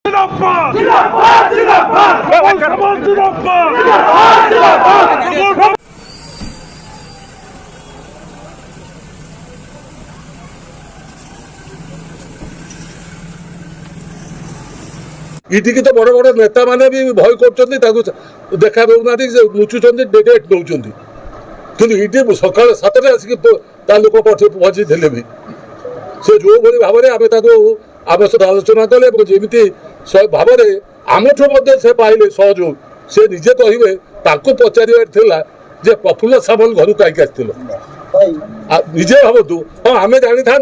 इटिकी तो बड़ बड़ नेता माने भी भय कर देखा दौना लुचुंट डेट नौकरी कि सका 7 आसिक लोक पहुंची थे भी से जो भाई भाव में आम सहित आलोचना कले जमी भाव में आमठू से पाइले सहयोग से निजे कहे पचार जे प्रफुल्ल सामल घर कहीं आसती निजे भावतु हाँ आम जानी था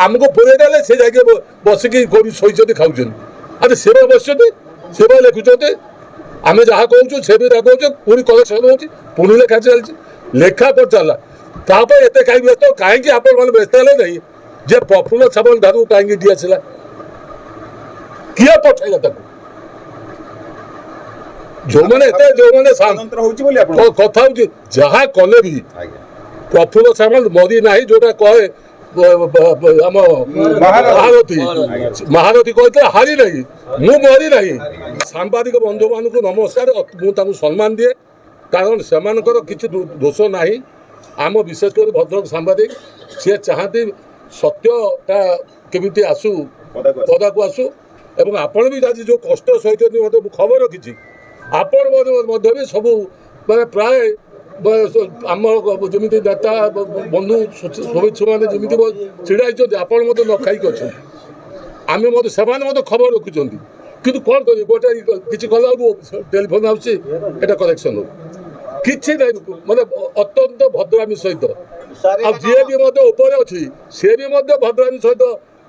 आमको पुरे देले से जाके बसिकी शोचती खाऊँ अरे से बस से लिखुं आम जहाँ कहूँ से भी कहूँ पुणी कलेक्शन हो पुणी लेखा चलती लेखा कर चला एत कहीं व्यस्त कहीं आप व्यस्त है नहीं जे प्रफुल्ल सामल घर कहीं डी आसला किए पठेगा जो मैंने कथा जहाँ कले भी प्रफुल्ल सामल मरी ना जोटा कहे महारथी कहते हारी नहीं मु मरी नहीं सांबादिक बंधु मान नमस्कार मुझे सम्मान दिए कारण से किसी दोष ना आम विशेषकर भद्रक सांबादिक सी चाहती सत्यटा केमिति आसू पदा को आसू एवं आपण भी आज जो कष्ट सहित मतलब खबर रखी आपण भी सब माने प्राय आम जमी नेता बंधु शुभेच्छु मैंने जमी छिड़ा आपण न खाई आम से खबर रखुं कि कौन कर गोटे किसी कला टेलीफोन आसुच्छी कलेक्शन हो कि मतलब अत्यंत भद्रामी सहित जी भी ऊपर अच्छी सी भी भद्रामी सहित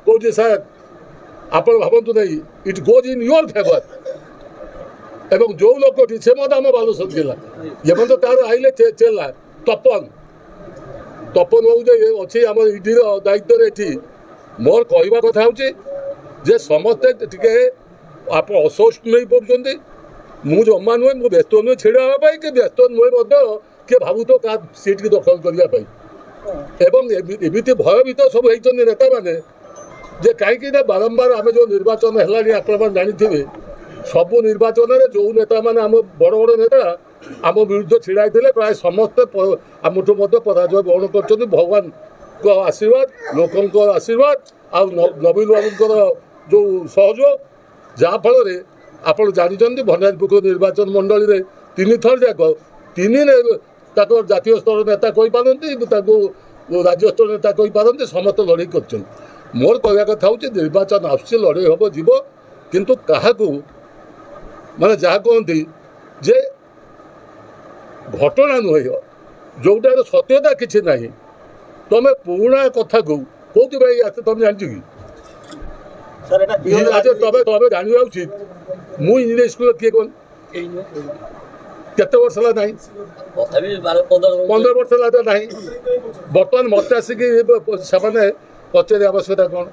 कौन सर आप भावतु नहीं it goes in your favour एवं जो लोक से आम बालेश्वर जिला ये तो तार आइले चेला तपन तपन बाबू अच्छी आम इडीर दायित्व ये मोर कहवा कथा हूँ समस्ते टे आप असोस्ट नहीं पड़ुंट मु जमा नुहे मु व्यस्त नुहे छिड़ा कि व्यस्त नुहे किए भावु तो क्या सीट की दखल करने एमती भयभीत सब होती नेता मैंने जे कहीं बारंबार आम जो निर्वाचन है आप जानी सबू निर्वाचन में जो नेता मैंने आम बड़ बड़ नेता आम विरुद्ध छिड़ा प्राय समस्ते आमठू पराजय ग्रहण कर भगवान को आशीर्वाद लोकों आशीर्वाद आ नवीन बाबू जो सहयोग जहाँफल आप जानते भंडारीपुर निर्वाचन मंडल में 3 थर जाक 3 जातीय स्तर नेता कही पारती राज्य स्तर नेता कही पारती समस्त लड़े कर मोर कहवा कथा हूँ निर्वाचन आसुच्छे लड़े हम जीव किंतु क्या माने जहाँ कहती जे घटना नुहे जोटार सत्यता किसी ना तुम पुराणा कथा को कौन भाई आस तुम जान कि तुम जानवा उचित मु इंजीनियर स्कूल किए कौन केते वर्ष ना 15 वर्ष ना बर्तमान मत आसिक से पचारे आवश्यकता कौन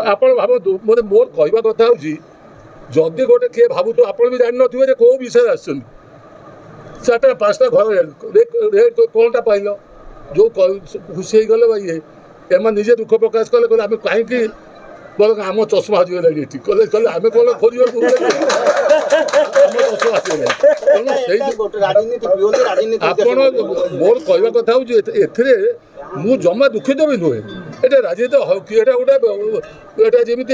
आप भावतु मतलब मोर कहवा कथा हूँ जदि गोटे किए भावतु आप भी जान थे कौ विषय आसर 4-5टा घर कौनटा पाइल जो खुशी गले भाई एम निजे दुख प्रकाश कले आम कहीं आम चषमा हजिगला कले कले आम कौन खोज मोर कहवा कथा हूँ मु जमा दुखित भी नुहे ये राजनीति गोटे जमी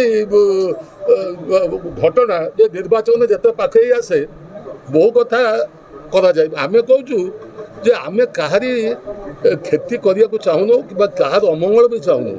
घटना जे निर्वाचन जिते पाखे आसे बहु कथा कराए आम कहूँ आम कहारी क्षति करने को चाहूनु कि अमंगल भी चाहूनु